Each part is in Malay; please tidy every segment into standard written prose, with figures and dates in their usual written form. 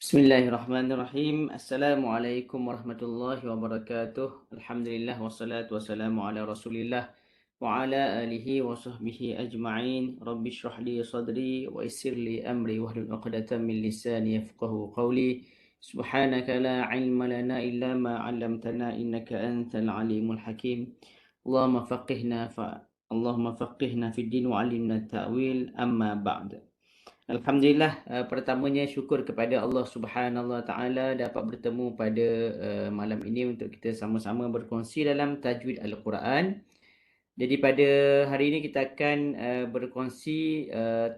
Bismillahirrahmanirrahim. Assalamualaikum warahmatullahi wabarakatuh. Alhamdulillah wassalatu wassalamu ala Rasulillah wa ala alihi wa sahbihi ajma'in. Rabbi shrah li sadri wa yassir li amri wahlul 'uqdatam min lisani yafqahu qawli. Subhanaka la 'ilma lana illa ma 'allamtana innaka antal alimul hakim. Allahumma faqihna fid din wa 'allimna ta'wil. Amma ba'd. Alhamdulillah, pertamanya syukur kepada Allah Subhanahu Wa Taala dapat bertemu pada malam ini untuk kita sama-sama berkongsi dalam tajwid Al-Quran. Jadi pada hari ini kita akan berkongsi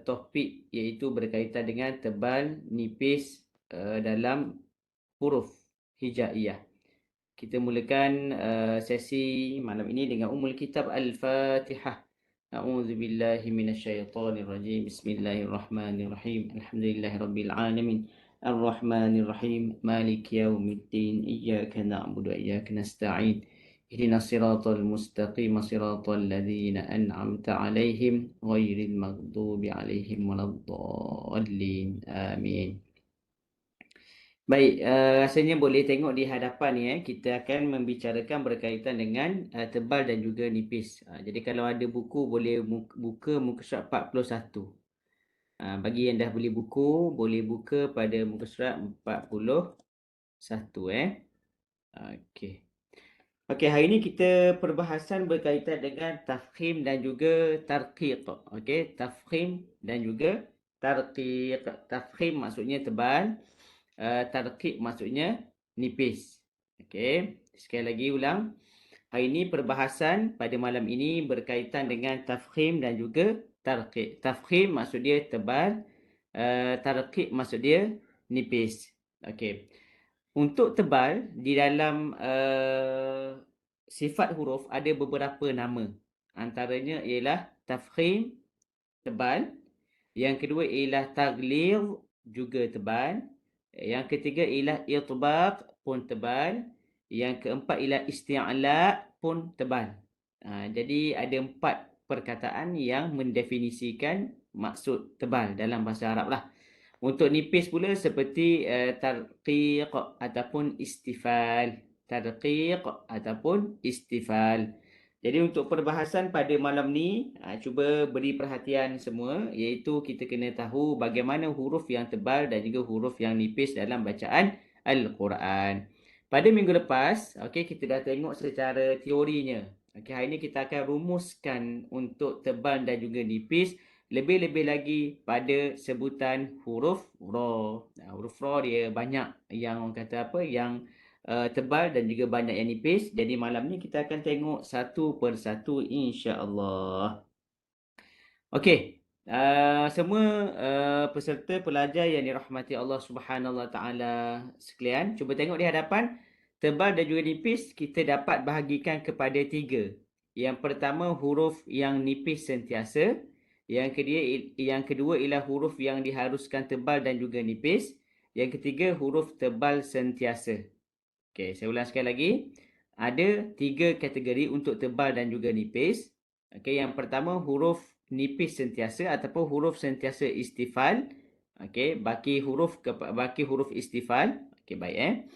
topik iaitu berkaitan dengan tebal nipis dalam huruf hijaiyah. Kita mulakan sesi malam ini dengan Ummul Kitab Al-Fatihah. أعوذ بالله من الشيطان الرجيم بسم الله الرحمن الرحيم الحمد لله رب العالمين الرحمن الرحيم مالك يوم الدين إياك نعبد وإياك نستعين اهدنا الصراط المستقيم صراط الذين أنعمت عليهم غير المغضوب عليهم ولا الضالين آمين. Baik, rasanya boleh tengok di hadapan ni kita akan membicarakan berkaitan dengan tebal dan juga nipis. Jadi kalau ada buku boleh buka muka surat 41. Bagi yang dah beli buku boleh buka pada muka surat 41 Okey. Okey, hari ini kita perbahasan berkaitan dengan tafkhim dan juga tarqiq. Okey, tafkhim dan juga tarqiq. Tafkhim maksudnya tebal. Tarqiq maksudnya nipis. Okey, sekali lagi ulang. Hari ini perbahasan pada malam ini berkaitan dengan tafkhim dan juga tarqiq. Tafkhim maksud dia tebal, tarqiq maksud dia nipis. Okey. Untuk tebal di dalam sifat huruf ada beberapa nama. Antaranya ialah tafkhim, tebal. Yang kedua ialah taghlidh, juga tebal. Yang ketiga ialah itbaq, pun tebal. Yang keempat ialah isti'la, pun tebal. Jadi ada 4 perkataan yang mendefinisikan maksud tebal dalam bahasa Arab lah. Untuk nipis pula seperti tarqiq ataupun istifal. Tarqiq ataupun istifal. Jadi untuk perbahasan pada malam ni, cuba beri perhatian semua, iaitu kita kena tahu bagaimana huruf yang tebal dan juga huruf yang nipis dalam bacaan Al-Quran. Pada minggu lepas, kita dah tengok secara teorinya. Hari ini kita akan rumuskan untuk tebal dan juga nipis, lebih-lebih lagi pada sebutan huruf ra. Huruf ra dia banyak yang orang kata apa, yang tebal dan juga banyak yang nipis. Jadi malam ni kita akan tengok satu persatu insya-Allah. Okey. Semua peserta pelajar yang dirahmati Allah Subhanahu Wa Taala sekalian, cuba tengok di hadapan. Tebal dan juga nipis kita dapat bahagikan kepada 3. Yang pertama huruf yang nipis sentiasa. Yang kedua ialah huruf yang diharuskan tebal dan juga nipis. Yang ketiga huruf tebal sentiasa. Okey, saya ulang sekali lagi. Ada 3 kategori untuk tebal dan juga nipis. Okey, yang pertama huruf nipis sentiasa ataupun huruf sentiasa istifal. Okey, baki huruf istifal. Okey, baik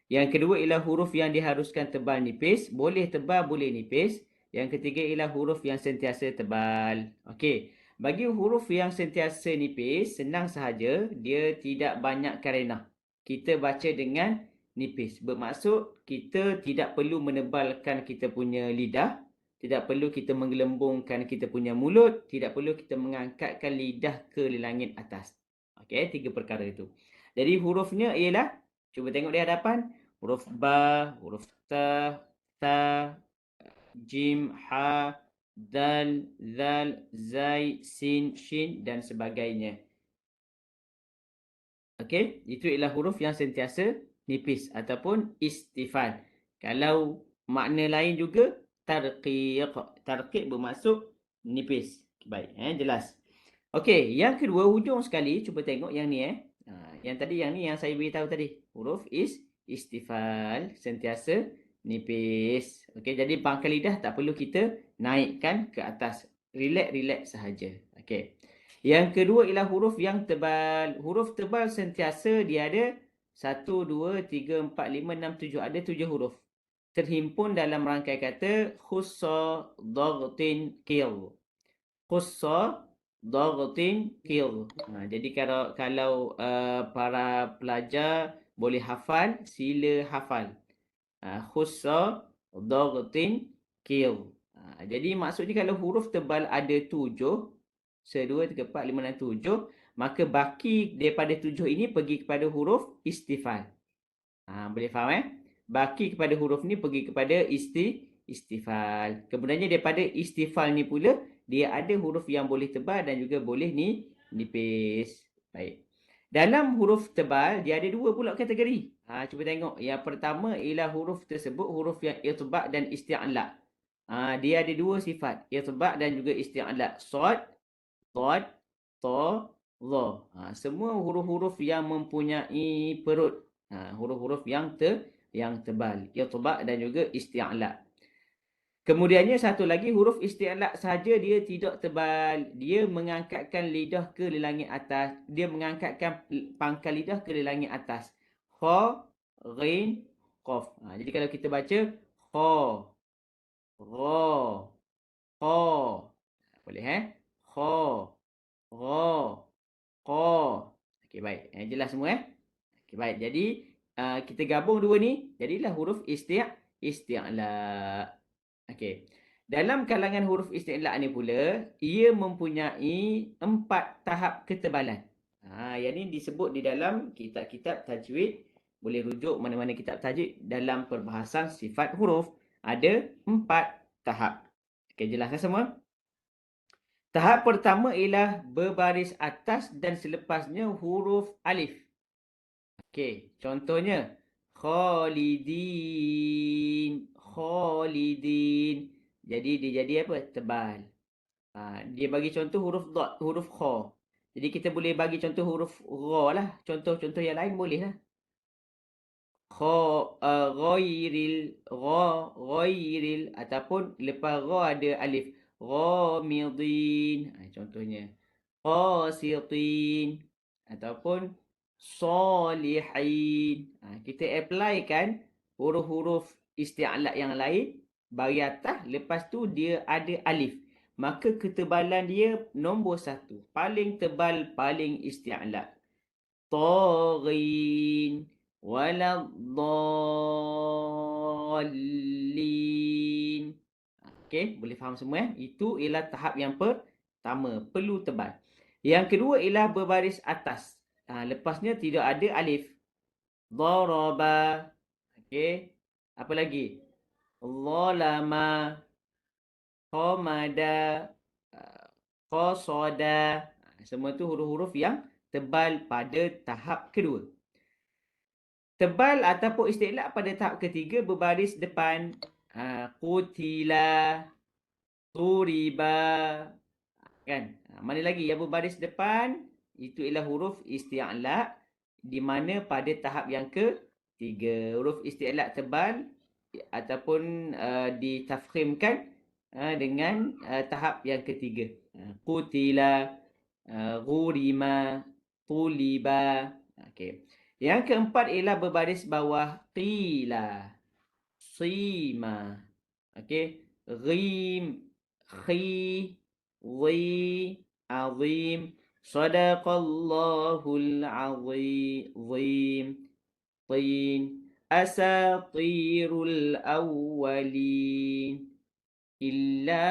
Yang kedua ialah huruf yang diharuskan tebal nipis, boleh tebal boleh nipis. Yang ketiga ialah huruf yang sentiasa tebal. Okey, bagi huruf yang sentiasa nipis senang sahaja, dia tidak banyak karenah. Kita baca dengan nipis. Bermaksud kita tidak perlu menebalkan kita punya lidah, tidak perlu kita menggelembungkan kita punya mulut, tidak perlu kita mengangkatkan lidah ke langit atas. Okey, 3 perkara itu. Jadi hurufnya ialah, cuba tengok di hadapan, huruf ba, huruf ta, jim, ha, dal, zal, zai, sin, shin dan sebagainya. Okey, itu ialah huruf yang sentiasa nipis ataupun istifal. Kalau makna lain juga tarqiq. Tarqiq bermaksud nipis. Baik, jelas. Okey, yang kedua hujung sekali, cuba tengok yang ni Yang tadi yang saya beritahu tadi. Huruf istifal, sentiasa nipis. Okey, jadi pangkal lidah tak perlu kita naikkan ke atas. Relax sahaja. Okey. Yang kedua ialah huruf yang tebal. Huruf tebal sentiasa dia ada 1, 2, 3, 4, 5, 6, 7. Ada 7 huruf. Terhimpun dalam rangkai kata khussa dhaghtin qil. Khussa dhaghtin qil. Jadi kalau para pelajar boleh hafal, sila hafal. Khussa dhaghtin qil. Jadi maksudnya kalau huruf tebal ada 7, 1, 2, 3, 4, 5, 6, 7, maka baki daripada 7 ini pergi kepada huruf istifal. Boleh faham Baki kepada huruf ni pergi kepada istifal. Kemudiannya daripada istifal ni pula dia ada huruf yang boleh tebal dan juga boleh nipis. Baik. Dalam huruf tebal dia ada 2 pula kategori. Cuba tengok. Yang pertama ialah huruf tersebut huruf yang irtibak dan isti'la. Dia ada 2 sifat, irtibak dan juga isti'la. Sad, Dad, Ta, Dha. Semua huruf-huruf yang mempunyai perut. Huruf-huruf yang tebal. Irtibak dan juga isti'la. Kemudiannya satu lagi huruf isti'la saja dia tidak tebal. Dia mengangkatkan lidah ke langit atas. Dia mengangkatkan pangkal lidah ke langit atas. Kha, Ghin, Qaf. Jadi kalau kita baca Kha, Gha, Kha. Boleh Kha, Gha, Qa. Okey, baik. Jelas semua Okey, baik. Jadi kita gabung dua ni, jadilah huruf isti'la. Okey. Dalam kalangan huruf isti'la ni pula, ia mempunyai 4 tahap ketebalan. Yang ni disebut di dalam kitab-kitab tajwid. Boleh rujuk mana-mana kitab tajwid dalam perbahasan sifat huruf. Ada 4 tahap. Okey, jelaskan semua? Tahap pertama ialah berbaris atas dan selepasnya huruf alif. Okey, contohnya Khalidin, Khalidin. Jadi dia jadi apa? Tebal. Dia bagi contoh huruf dot, huruf kha. Jadi kita boleh bagi contoh huruf ra lah. Contoh-contoh yang lain boleh lah. Ghairil ataupun lepas ra ada alif. Ghamidin. Contohnya. Qasitin ataupun solihin. Kita apply kan huruf-huruf isti'la yang lain bagi atas, lepas tu dia ada alif. Maka ketebalan dia nombor 1. Paling tebal, paling isti'la. Taghin waladdallin. Okey, boleh faham semua Itu ialah tahap yang pertama, perlu tebal. Yang kedua ialah berbaris atas. Lepasnya tidak ada alif. Daraba. Okey. Apa lagi? Zalama. Qamada. Qasada. Semua tu huruf-huruf yang tebal pada tahap kedua. Tebal ataupun isti'la pada tahap ketiga berbaris depan. Qutila. Turiba. Kan? Mana lagi yang berbaris depan? Itu ialah huruf isti'la di mana pada tahap yang ketiga. Huruf isti'la tebal ataupun ditafkhimkan dengan tahap yang ketiga. Qutila, ghurima, tuliba. Okey. Yang keempat ialah berbaris bawah. Qila, sima. Okey. Ghim, khi, ضي عظيم صدق الله العظيم طين أساطير الأولين إلا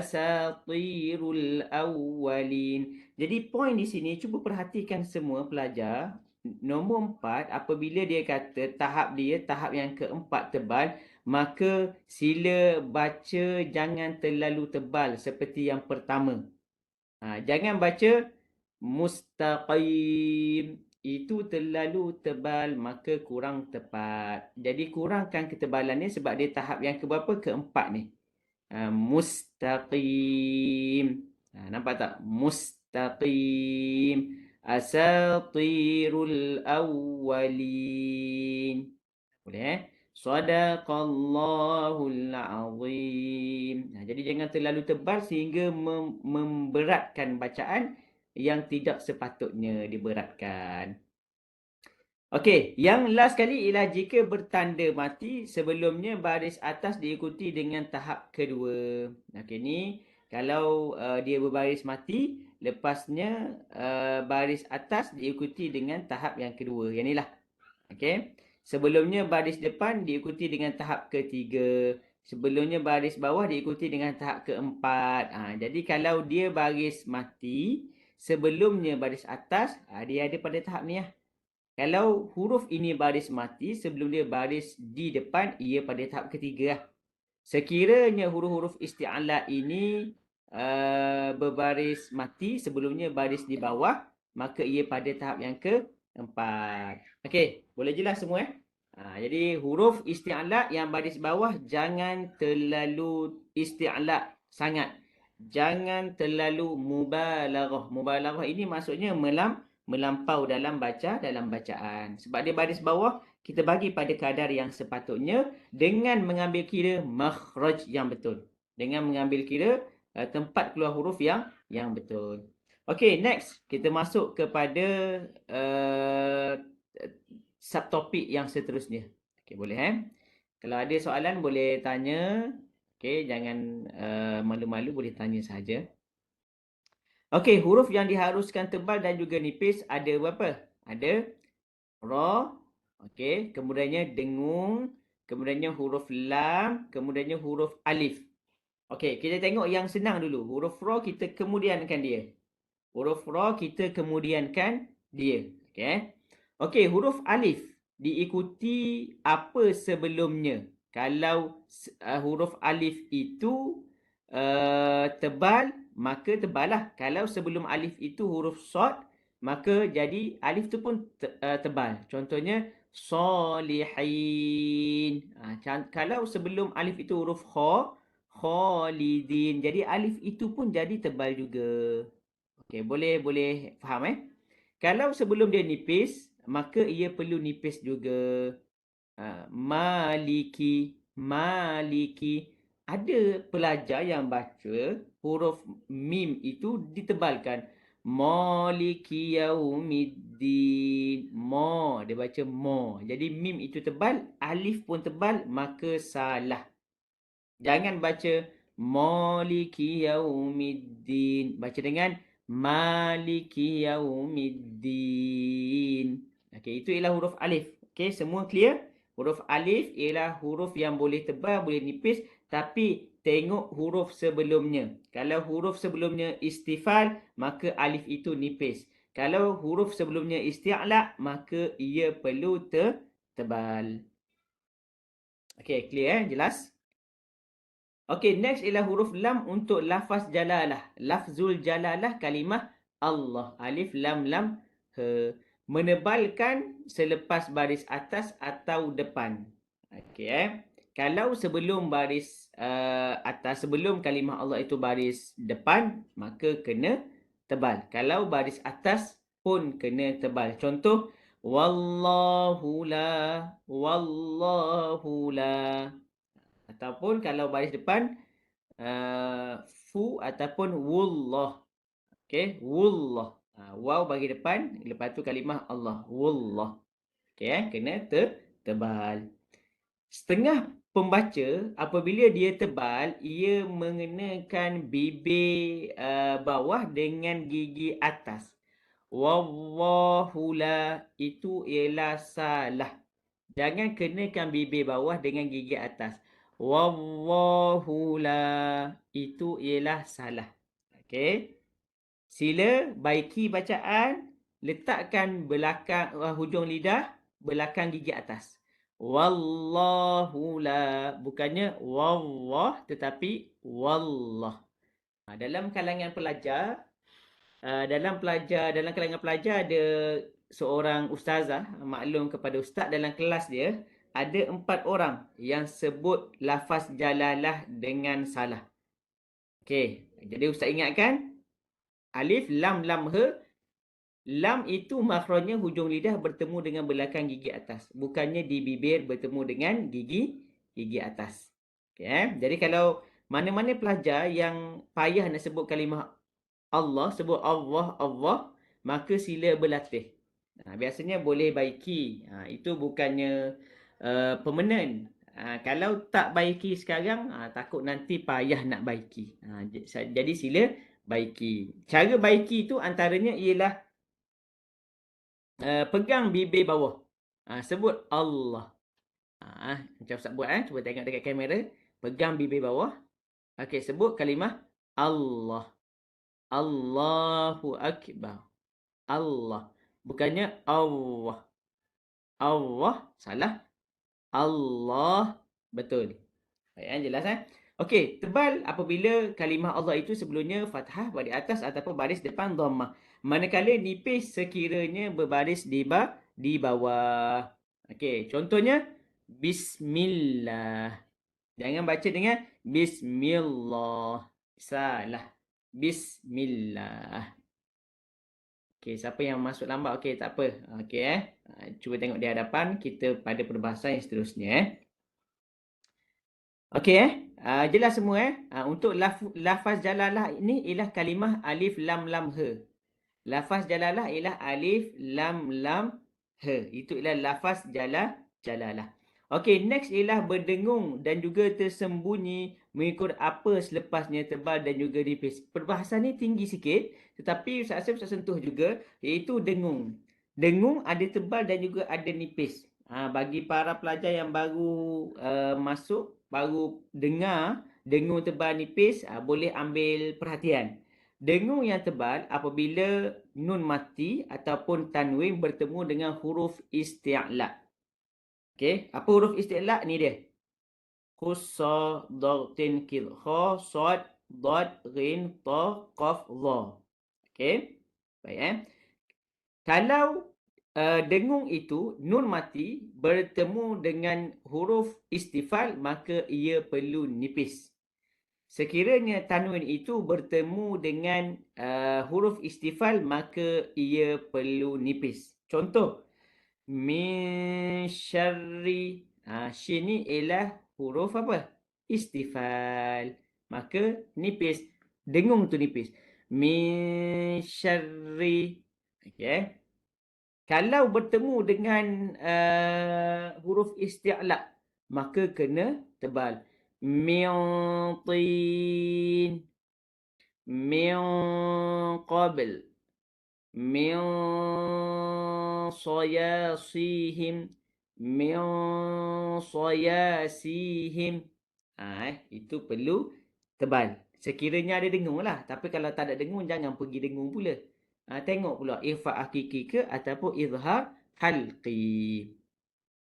أساطير الأولين. Jadi poin di sini cuba perhatikan semua pelajar. Nombor 4 apabila dia kata tahap dia tahap yang keempat tebal, maka sila baca jangan terlalu tebal seperti yang pertama. Jangan baca mustaqim. Itu terlalu tebal, maka kurang tepat. Jadi kurangkan ketebalannya sebab dia tahap yang keberapa? Keempat ni. Mustaqim. Nampak tak? Mustaqim. Asatirul awwalin. Boleh Sadaqallahul azim. Jadi jangan terlalu tebal sehingga memberatkan bacaan yang tidak sepatutnya diberatkan. Okey, yang last kali ialah jika bertanda mati sebelumnya baris atas diikuti dengan tahap kedua. Okey, ni kalau dia berbaris mati, lepasnya baris atas diikuti dengan tahap yang kedua. Yang inilah. Okey. Sebelumnya baris depan diikuti dengan tahap ketiga. Sebelumnya baris bawah diikuti dengan tahap keempat. Jadi kalau dia baris mati, sebelumnya baris atas, dia ada pada tahap ni lah. Kalau huruf ini baris mati, sebelum dia baris di depan, ia pada tahap ketiga lah. Sekiranya huruf-huruf isti'ala ini berbaris mati, sebelumnya baris di bawah, maka ia pada tahap yang keempat. Okey, boleh jelas semua jadi huruf isti'ala yang baris bawah jangan terlalu isti'ala sangat. Jangan terlalu mubalaghah. Mubalaghah ini maksudnya melampau dalam bacaan. Sebab dia baris bawah, kita bagi pada kadar yang sepatutnya dengan mengambil kira makhraj yang betul. Dengan mengambil kira tempat keluar huruf yang betul. Okey, next kita masuk kepada subtopik yang seterusnya. Okey, boleh Kalau ada soalan boleh tanya. Okey, jangan malu-malu, boleh tanya saja. Okey, huruf yang diharuskan tebal dan juga nipis ada berapa? Ada ra, okey, kemudiannya dengung, kemudiannya huruf lam, kemudiannya huruf alif. Okey, kita tengok yang senang dulu. Huruf ra kita kemudiankan dia. Huruf ra kita kemudiankan dia. Okey. Okey, huruf alif diikuti apa sebelumnya? Kalau huruf alif itu tebal, maka tebal lah. Kalau sebelum alif itu huruf sad, maka jadi alif tu pun tebal. Contohnya solihin. Kalau sebelum alif itu huruf kha, khalidin. Jadi alif itu pun jadi tebal juga. Okey, boleh faham Kalau sebelum dia nipis, maka ia perlu nipis juga. Maliki, maliki. Ada pelajar yang baca huruf mim itu ditebalkan. Maliki yaumiddin. Mo, dia baca mo. Jadi mim itu tebal, alif pun tebal, maka salah. Jangan baca maliki yaumiddin. Baca dengan maliki yaumiddin. Okey, itu ialah huruf alif. Okey, semua clear? Huruf alif ialah huruf yang boleh tebal, boleh nipis, tapi tengok huruf sebelumnya. Kalau huruf sebelumnya istifal, maka alif itu nipis. Kalau huruf sebelumnya isti'la, maka ia perlu tebal. Okey, clear Jelas? Okey, next ialah huruf lam untuk lafaz jalalah. Lafzul jalalah kalimah Allah. Alif, lam, lam, he. Menebalkan selepas baris atas atau depan. Okey Kalau sebelum baris atas, sebelum kalimah Allah itu baris depan, maka kena tebal. Kalau baris atas pun kena tebal. Contoh, wallahu la, wallahu la. Ataupun kalau baris depan fu ataupun wullah. Okey, wullah. Waw bagi depan, lepas tu kalimah Allah, wullah. Okey kena tebal. Setengah pembaca apabila dia tebal, ia mengenakan bibir bawah dengan gigi atas. Wallahu la, itu ialah salah. Jangan kenakan bibir bawah dengan gigi atas. Wallahu la, itu ialah salah. Okey. Sila baiki bacaan, letakkan belakang hujung lidah belakang gigi atas. Wallahu la, bukannya wallah tetapi wallah. Dalam kalangan pelajar, dalam kalangan pelajar ada seorang ustazah maklum kepada ustaz dalam kelas dia, ada 4 orang yang sebut lafaz jalalah dengan salah. Okey, jadi ustaz ingatkan alif, lam, lam, he. Lam itu makhrajnya hujung lidah bertemu dengan belakang gigi atas, bukannya di bibir bertemu dengan gigi atas. Okey Jadi kalau mana-mana pelajar yang payah nak sebut kalimah Allah, sebut Allah, Allah, maka sila berlatih. Biasanya boleh baiki. Itu bukannya permanent. Kalau tak baiki sekarang, takut nanti payah nak baiki. Jadi sila baiki. Cara baiki tu antaranya ialah pegang bibir bawah. Sebut Allah. Macam Ustaz buat, cuba tengok dekat kamera. Pegang bibir bawah. Okey, sebut kalimah Allah. Allahu Akbar. Allah. Bukannya Allah. Allah. Salah. Allah. Betul. Baik, jelas Okey, tebal apabila kalimah Allah itu sebelumnya fathah baris atas ataupun baris depan dhammah. Manakala nipis sekiranya berbaris di bawah. Okey, contohnya Bismillah. Jangan baca dengan Bismillah. Salah. Bismillah. Okey, siapa yang masuk lambat? Okey, tak apa. Okey cuba tengok di hadapan kita pada perbahasan yang seterusnya Okey jelas semua untuk lafaz jalalah ini ialah kalimah alif lam lam ha. Lafaz jalalah ialah alif lam lam ha. Itu ialah lafaz jalalah. Okey, next ialah berdengung dan juga tersembunyi mengikut apa selepasnya tebal dan juga nipis. Perbahasan ni tinggi sikit tetapi Ustaz Asim sentuh juga iaitu dengung. Dengung ada tebal dan juga ada nipis. Bagi para pelajar yang baru masuk, baru dengar dengung tebal nipis, boleh ambil perhatian. Dengung yang tebal apabila nun mati ataupun tanwin bertemu dengan huruf isti'la. Okey, apa huruf isti'la ni dia? Khussa, dagtin, kil, kha, sad, dad, ghin, ta, qaf, dha. Okey. Baik Kalau dengung itu nun mati bertemu dengan huruf istifal maka ia perlu nipis. Sekiranya tanwin itu bertemu dengan huruf istifal maka ia perlu nipis. Contoh min syarri syin ni ialah huruf apa? Istifal. Maka nipis. Dengung tu nipis. Min syarri. Okey. Kalau bertemu dengan huruf isti'la maka kena tebal. Min tin, min qabl, min sayasihim, min sayasihim. Itu perlu tebal. Sekiranya ada dengung lah. Tapi kalau tak ada dengung, jangan pergi dengung pula. Tengok pula ikhfa hakiki ke ataupun izhar halqi.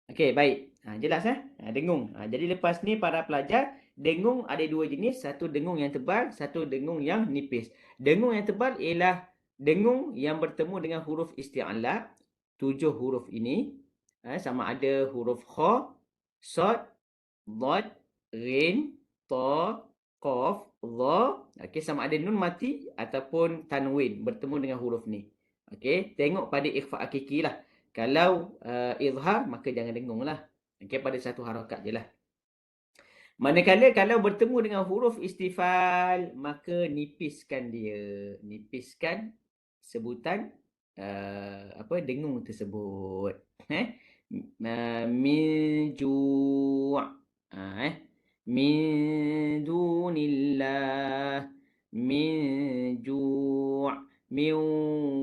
Okey, baik. Jelas dengung. Jadi lepas ni para pelajar, dengung ada dua jenis. Satu dengung yang tebal, satu dengung yang nipis. Dengung yang tebal ialah dengung yang bertemu dengan huruf isti'la. 7 huruf ini. Sama ada huruf kha, sad, dad, ghin, ta, qaf, dha. Okey, sama ada nun mati ataupun tanwin bertemu dengan huruf ni. Okey, tengok pada ikhfa hakiki lah. Kalau izhar maka jangan dengung lah. Okey, pada satu harakat je lah. Manakala kalau bertemu dengan huruf istifal maka nipiskan dia. Nipiskan sebutan dengung tersebut. Min ju' min dunillah, min ju' min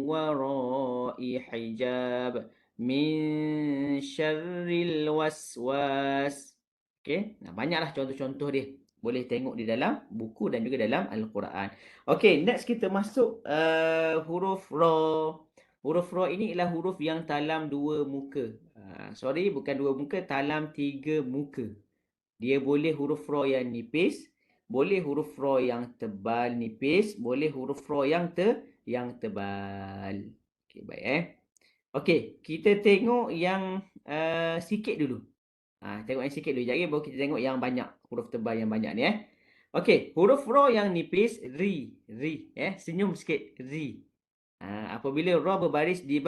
warai hijab, min syarril waswas. Okey, banyaklah contoh-contoh dia. Boleh tengok di dalam buku dan juga dalam Al-Quran. Okey, next kita masuk huruf ra. Huruf ra ini ialah huruf yang talam dua muka. Sorry, bukan dua muka, talam 3 muka. Dia boleh huruf ra yang nipis, boleh huruf ra yang tebal nipis, boleh huruf ra yang tebal. Okey, baik Okey, kita tengok yang sikit dulu. Tengok yang sikit dulu. Jadi baru kita tengok yang banyak. Huruf tebal yang banyak ni Okey, huruf ra yang nipis, ri. Senyum sikit, ri. Apabila ra berbaris di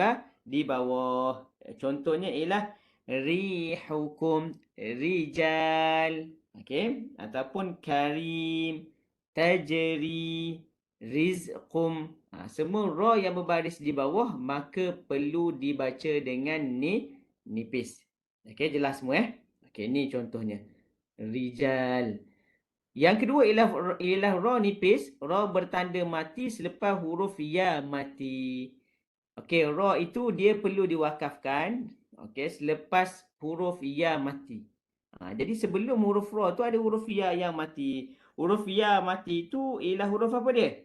bawah. Contohnya ialah rihukum, rijal. Okey, ataupun karim, tajri. rizqum. Semua ra yang berbaris di bawah maka perlu dibaca dengan nipis. Okey, jelas semua Okey, ni contohnya. Rijal. Yang kedua ialah ra nipis, ra bertanda mati selepas huruf ya mati. Okey, ra itu dia perlu diwakafkan selepas huruf ya mati. Jadi sebelum huruf ra tu ada huruf ya yang mati. Huruf ya mati itu ialah huruf apa dia?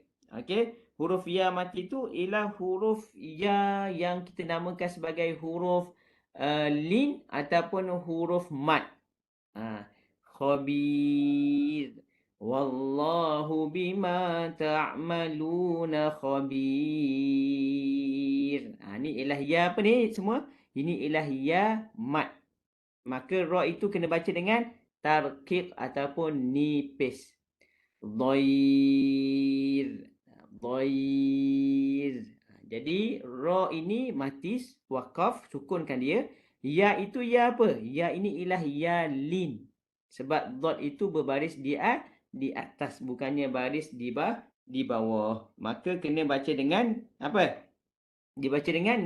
Huruf ya mati itu ialah huruf ya yang kita namakan sebagai huruf lin ataupun huruf mad. Khabir. Wallahu bima ta'maluna khabir. Ni ialah ya apa ni semua? Ini ialah ya mad. Maka ra itu kena baca dengan tarqiq ataupun nipis. Dhair. Dhair. Jadi ra ini matis, wakaf, sukunkan dia. Ya itu ya apa? Ya ini ialah ya lin. Sebab dot itu berbaris di atas, bukannya baris di bawah. Maka kena baca dengan apa? Dibaca dengan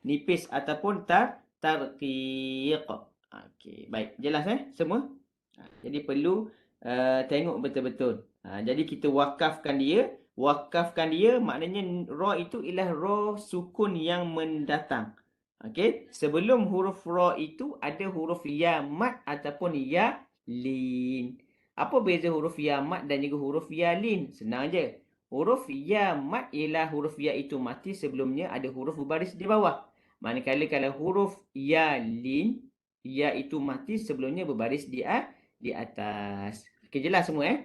nipis ataupun tarqiq. Okey, baik. Jelas semua? Jadi perlu tengok betul-betul. Jadi kita wakafkan dia. Wakafkan dia maknanya ra itu ialah ra sukun yang mendatang. Okey, sebelum huruf ra itu ada huruf ya mad ataupun ya lin. Apa beza huruf ya mad dan juga huruf ya lin? Senang je. Huruf ya mad ialah huruf ya itu mati sebelumnya ada huruf berbaris di bawah. Manakala kalau huruf ya lin, ya itu mati sebelumnya berbaris di atas. Okey, jelas semua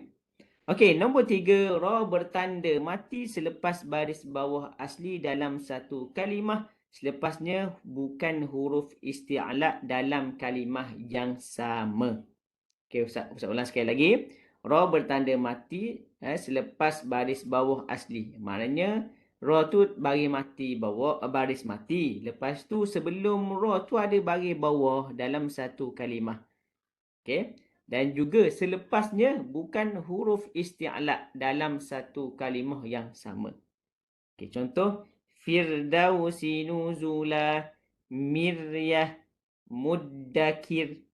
Okey, nombor 3, ra bertanda mati selepas baris bawah asli dalam satu kalimah. Selepasnya bukan huruf isti'la dalam kalimah yang sama. Okey, Ustaz ulang sekali lagi. Ra bertanda mati selepas baris bawah asli. Maknanya ra tu baris mati bawah, baris mati. Lepas tu sebelum ra tu ada baris bawah dalam satu kalimah. Okey. Dan juga selepasnya bukan huruf isti'la dalam satu kalimah yang sama. Okey, contoh Firdausi nuzula miryah muddakir.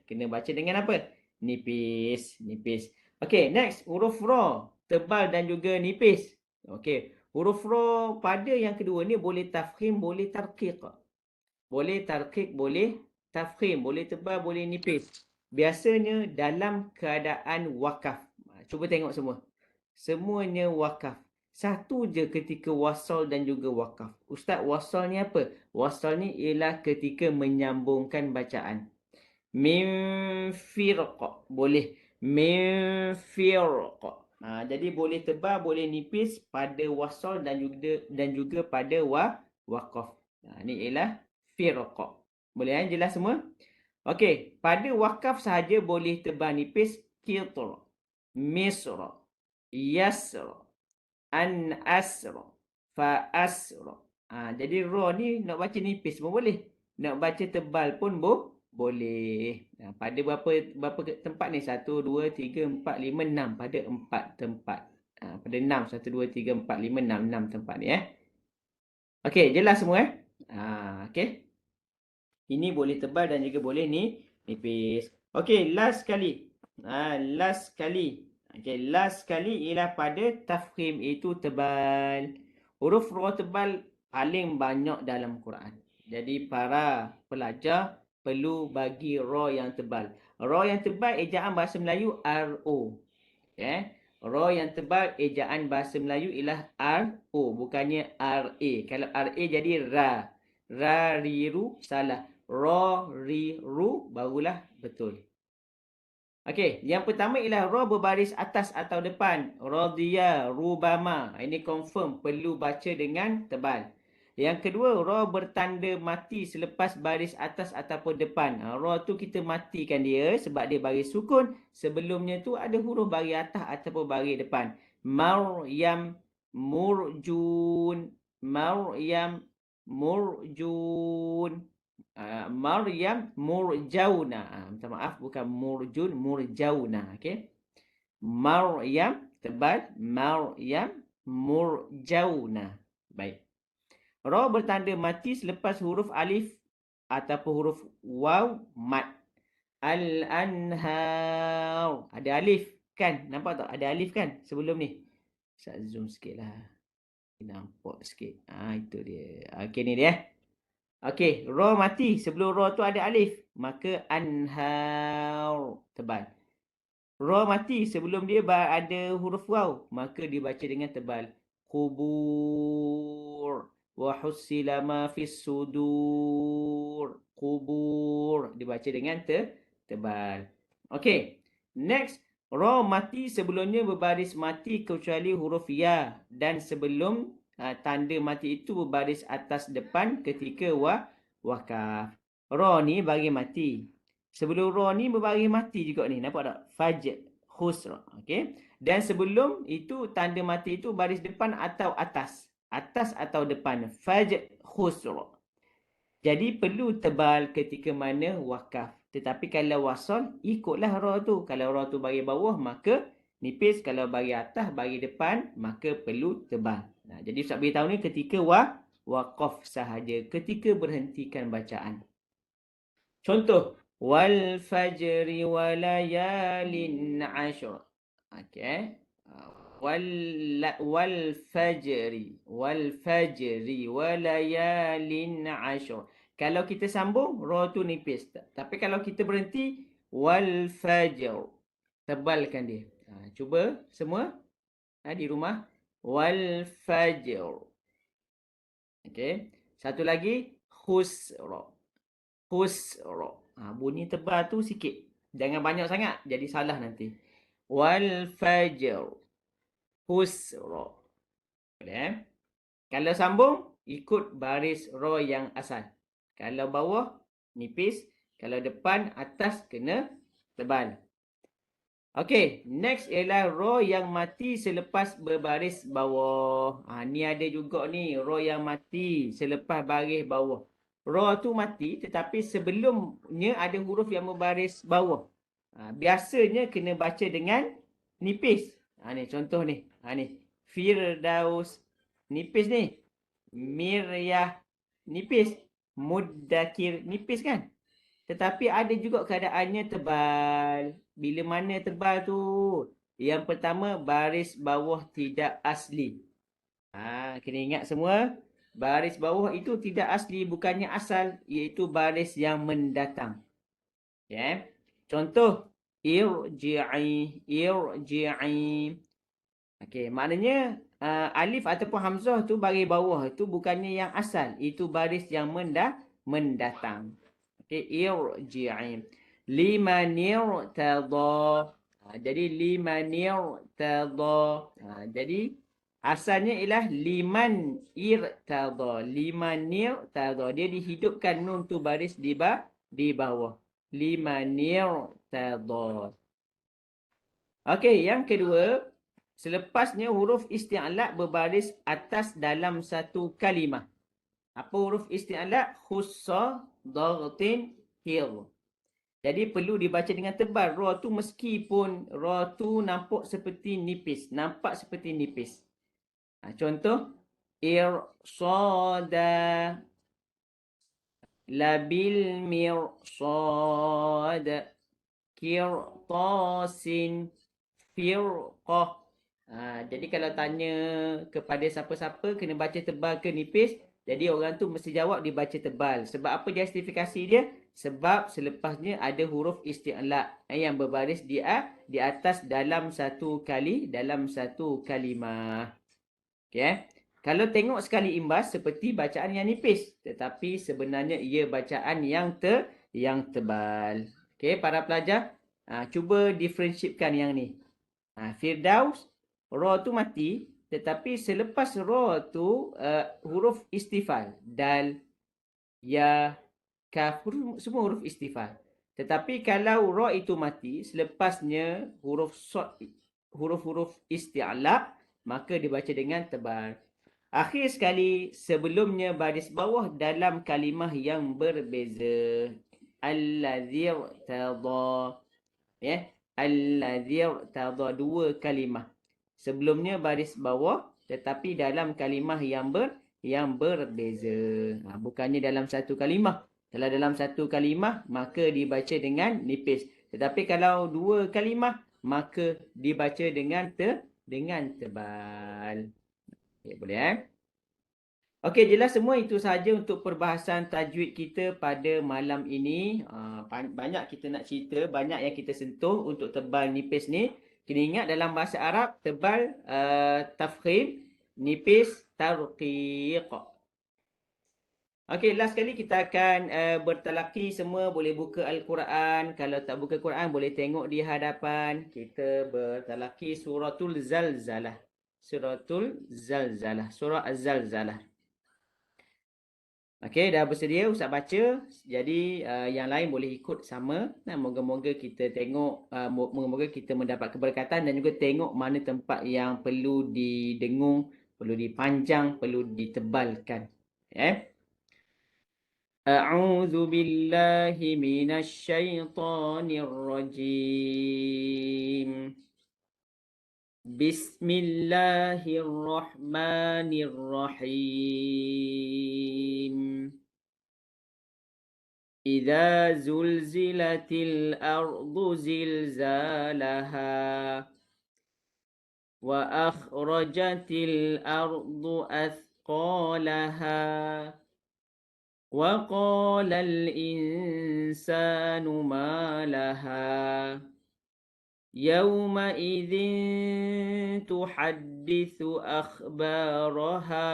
Kena baca dengan apa? Nipis. Okey, next huruf ra, tebal dan juga nipis. Okey, huruf ra pada yang kedua ni boleh tafkhim, boleh tarqiq. Boleh tarqiq, boleh tafkhim, boleh tebal, boleh nipis. Biasanya dalam keadaan wakaf. Cuba tengok semua. Semuanya wakaf. Satu je ketika wasal dan juga wakaf. Ustaz, wasal ni apa? Wasal ni ialah ketika menyambungkan bacaan. Min firq. Boleh. Min firq. Jadi boleh tebal, boleh nipis pada wasal dan juga pada wakaf. Ni ialah firq. Boleh jelas semua? Okey, pada wakaf sahaja boleh tebal nipis qitr, misr, yasr, an asr, fa asr. Jadi ra ni nak baca nipis pun boleh. Nak baca tebal pun boleh. Pada berapa tempat ni? 1, 2, 3, 4, 5, 6. Pada 4 tempat. Pada 6. 1, 2, 3, 4, 5, 6. 6 tempat ni Okey, jelas semua okey. Ini boleh tebal dan juga boleh nipis. Okey, last sekali. Last sekali. Okey, last sekali ialah pada tafkhim, itu tebal. Huruf ra tebal paling banyak dalam Quran. Jadi para pelajar perlu bagi ra yang tebal. Ra yang tebal ejaan bahasa Melayu RO. Ra yang tebal ejaan bahasa Melayu ialah RO, bukannya RA. Kalau RA jadi ra. Ra, ri, ru, salah. Ra, ri, ru, barulah betul. Okey, yang pertama ialah ra berbaris atas atau depan. Radhiya, rubama. Ini confirm perlu baca dengan tebal. Yang kedua, ra bertanda mati selepas baris atas ataupun depan. Ra tu kita matikan dia sebab dia baris sukun. Sebelumnya tu ada huruf baris atas ataupun baris depan. Maryam, murjun. Maryam, murjun. Maryam murjauna. Minta maaf, bukan murjun, murjauna. Okey. Maryam tebal. Maryam murjauna. Baik. Ra bertanda mati selepas huruf alif ataupun huruf waw mat. Al-anhar. Ada alif kan? Nampak tak? Ada alif kan sebelum ni? Saya zoom sikit lah. Nampak sikit. Itu dia. Okey, ni dia. Okey, ra mati. Sebelum ra tu ada alif. Maka anhar. Tebal. Ra mati sebelum dia ada huruf waw. Maka dibaca dengan tebal. Qubur. Wa hussila ma fis sudur. Qubur. Dibaca dengan tebal. Okey. Next. Ra mati sebelumnya berbaris mati kecuali huruf ya. Dan sebelum tanda mati itu berbaris atas depan ketika wakaf. Ra ni bagi mati. Sebelum ra ni berbaris mati juga ni. Nampak tak? Fajr. Khusra. Okey. Dan sebelum itu tanda mati itu baris depan atau atas. Atas atau depan. Fajr. Khusra. Jadi perlu tebal ketika mana wakaf. Tetapi kalau wasal, ikutlah ra tu. Kalau ra tu bagi bawah, maka nipis. Kalau bagi atas, bagi depan, maka perlu tebal. Jadi Ustaz beritahu ni ketika wakaf sahaja. Ketika berhentikan bacaan. Contoh. Wal fajri wa layalin ashr. Okey. Wal fajri wa layalin ashr. Kalau kita sambung, ra tu nipis. Tapi kalau kita berhenti, wal fajr. Tebalkan dia. Cuba semua di rumah. Wal fajr. Okey. Satu lagi. Khusra. Khusra. Bunyi tebal tu sikit. Jangan banyak sangat. Jadi salah nanti. Wal fajr. Khusra. Boleh. Kalau sambung, ikut baris ra yang asal. Kalau bawah, nipis. Kalau depan, atas, kena tebal. Okey, next ialah ra yang mati selepas berbaris bawah. Ni ada juga ni, ra yang mati selepas baris bawah. Ra tu mati tetapi sebelumnya ada huruf yang berbaris bawah. Biasanya kena baca dengan nipis. Ni contoh ni. Ni. Firdaus. Nipis ni. Miryah. Nipis. Muddakir. Nipis kan? Tetapi ada juga keadaannya tebal. Bila mana tebal tu? Yang pertama, baris bawah tidak asli. Kena ingat semua. Baris bawah itu tidak asli, bukannya asal, iaitu baris yang mendatang. Ya. Contoh, irji'i, irji'i. Okey, maknanya alif ataupun hamzah tu baris bawah itu bukannya yang asal, itu baris yang mendatang. Okey, irji'i. Liman irtada. Jadi liman irtada. Jadi asalnya ialah liman irtada. Liman irtada. Dia dihidupkan nun tu baris di bawah. Liman irtada. Okey, yang kedua, selepasnya huruf isti'la berbaris atas dalam satu kalimah. Apa huruf isti'la? Khussa, dhaghtin, hir. Jadi perlu dibaca dengan tebal. Ra tu meskipun ra tu nampak seperti nipis. Nampak seperti nipis. Contoh. Irsada. Labil mirsad. Kirtasin. Firqah. Jadi kalau tanya kepada siapa-siapa kena baca tebal ke nipis. Jadi orang tu mesti jawab dibaca tebal. Sebab apa justifikasi dia? Sebab selepasnya ada huruf isti'la yang berbaris di atas dalam satu kalimah. Okey. Kalau tengok sekali imbas seperti bacaan yang nipis, tetapi sebenarnya ia bacaan yang tebal. Okey, para pelajar, cuba differentiatekan yang ni. Firdaus, ra tu mati, tetapi selepas ra tu huruf istifal, dal, ya, kaf, semua huruf istifal. Tetapi kalau ra itu mati, selepasnya huruf-huruf isti'la, maka dibaca dengan tebal. Akhir sekali, sebelumnya baris bawah dalam kalimah yang berbeza. Allazi irtada. Ya, allazi irtada, dua kalimah. Sebelumnya baris bawah tetapi dalam kalimah yang berbeza. Bukannya dalam satu kalimah. Kalau dalam satu kalimah maka dibaca dengan nipis. Tetapi kalau dua kalimah maka dibaca dengan tebal. Okay, boleh Okey, jelas semua itu sahaja untuk perbahasan tajwid kita pada malam ini. Banyak kita nak cerita, banyak yang kita sentuh untuk tebal nipis ni. Kena ingat dalam bahasa Arab, tebal tafkhim, nipis tarqiq. Okey, last sekali kita akan bertalaki semua. Boleh buka Al-Quran. Kalau tak buka Quran, boleh tengok di hadapan. Kita bertalaki suratul Zalzalah. Suratul Zalzalah. Surah Az-Zalzalah. Okey, dah bersedia Ustaz baca. Jadi yang lain boleh ikut sama. Moga-moga kita tengok, moga-moga kita mendapat keberkatan dan juga tengok mana tempat yang perlu didengung, perlu dipanjang, perlu ditebalkan. A'udzu billahi minasy syaithanir rajim. Bismillahirrahmanirrahim. إذا زلزلت الأرض زلزالها وأخرجت الأرض أثقالها وقال الإنسان ما لها يومئذ تحدث أخبارها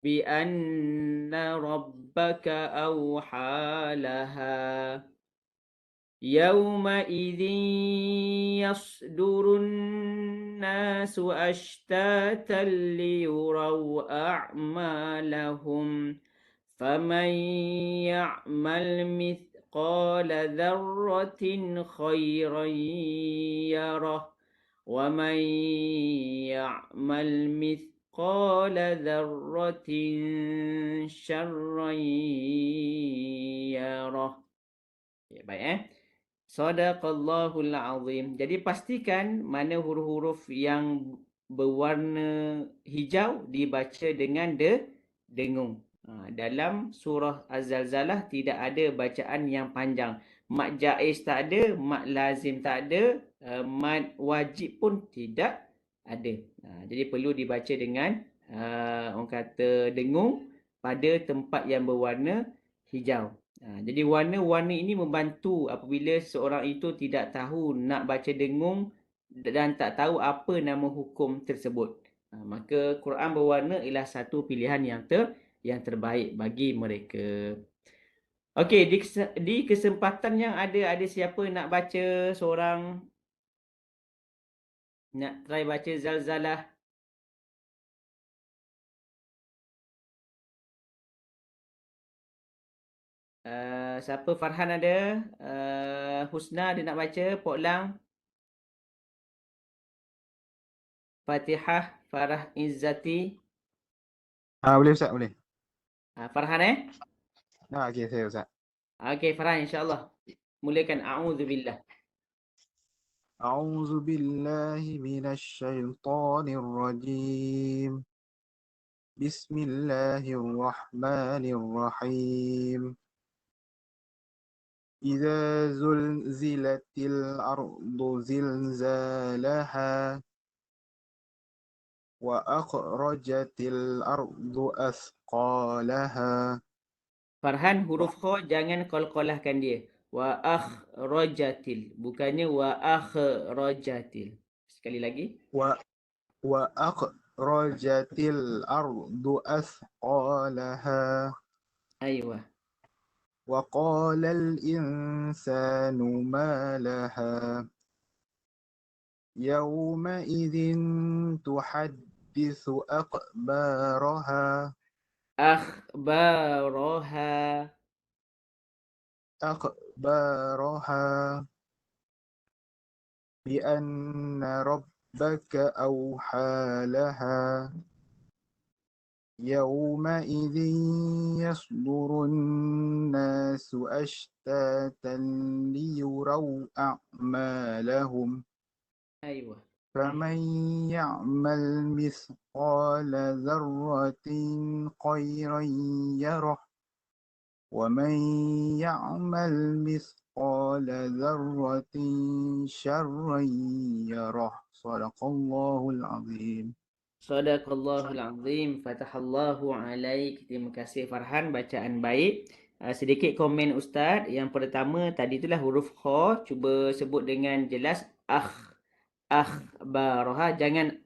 بأن ربك أوحى لها يومئذ يصدر الناس أشتاتا ليروا أعمالهم فمن يعمل مثقال ذرة خيرا يره ومن يعمل مثقال ذرة شرا يره. Baik Sadaqallahul Azim. Jadi pastikan mana huruf-huruf yang berwarna hijau dibaca dengan dengung. Dalam surah Az-Zalzalah tidak ada bacaan yang panjang. Mad jaiz tak ada, mad lazim tak ada, mad wajib pun tidak ada. Jadi perlu dibaca dengan orang kata dengung pada tempat yang berwarna hijau. Jadi warna-warna ini membantu apabila seorang itu tidak tahu nak baca dengung dan tak tahu apa nama hukum tersebut. Maka Quran berwarna ialah satu pilihan yang terbaik bagi mereka. Okey, di kesempatan yang ada siapa nak baca seorang? Nak try baca Zalzalah? Siapa? Farhan ada? Husna ada nak baca? Pok Lang? Fatihah, Farah Izzati. Boleh Ustaz, boleh. Farhan Okey, saya Ustaz. Okey Farhan, insya-Allah. Mulakan a'udzubillah. A'udzu billahi minasy syaithanir rajim. Bismillahirrahmanirrahim. Idza zulzilatil ardu zilzalaha wa akhrajatil ardu athqalaha. Farhan, huruf kha jangan qalqalahkan dia. Wa akhrajatil, bukannya wa akhrajatil. Sekali lagi. Wa akhrajatil ardu athqalaha. Aywa. وقال الإنسان ما لها يومئذ تحدث أخبارها بأن ربك أوحى لها يومئذ يصدر الناس أشتاتا ليروا أعمالهم Aywa. فمن يعمل مثقال ذرة خيرا يره ومن يعمل مثقال ذرة شرا يره صدق الله العظيم. Sadaqallahul azim. Fatahallahu alaik. Terima kasih Farhan, bacaan baik. Sedikit komen Ustaz. Yang pertama tadi itulah huruf kha. Cuba sebut dengan jelas. Akhbaraha. Jangan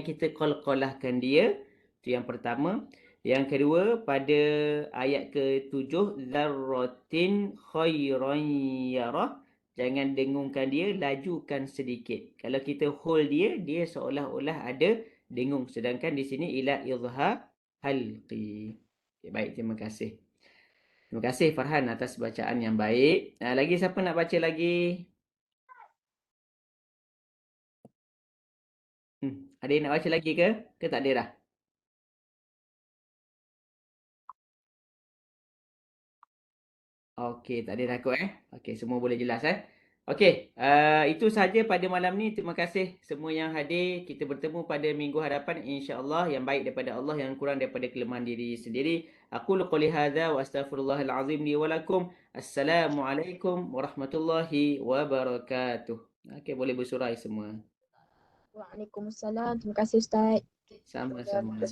kita qalqalahkan dia. Itu yang pertama. Yang kedua, pada ayat ke-7, zarratin khairan yarah. Jangan dengungkan dia, lajukan sedikit. Kalau kita hold dia, dia seolah-olah ada dengung. Sedangkan di sini ila izhar halqi. Okay, baik, terima kasih. Terima kasih Farhan atas bacaan yang baik. Lagi siapa nak baca lagi? Ada yang nak baca lagi ke? Ke tak ada dah? Okey, tak ada dah kot Okey, semua boleh jelas Okey, itu saja pada malam ni. Terima kasih semua yang hadir. Kita bertemu pada minggu hadapan insya-Allah, yang baik daripada Allah, yang kurang daripada kelemahan diri sendiri. Aku qouli hadza wa astaghfirullahal azim li wa lakum. Assalamualaikum warahmatullahi wabarakatuh. Okey, boleh bersurai semua. Waalaikumsalam. Terima kasih Ustaz. Sama-sama.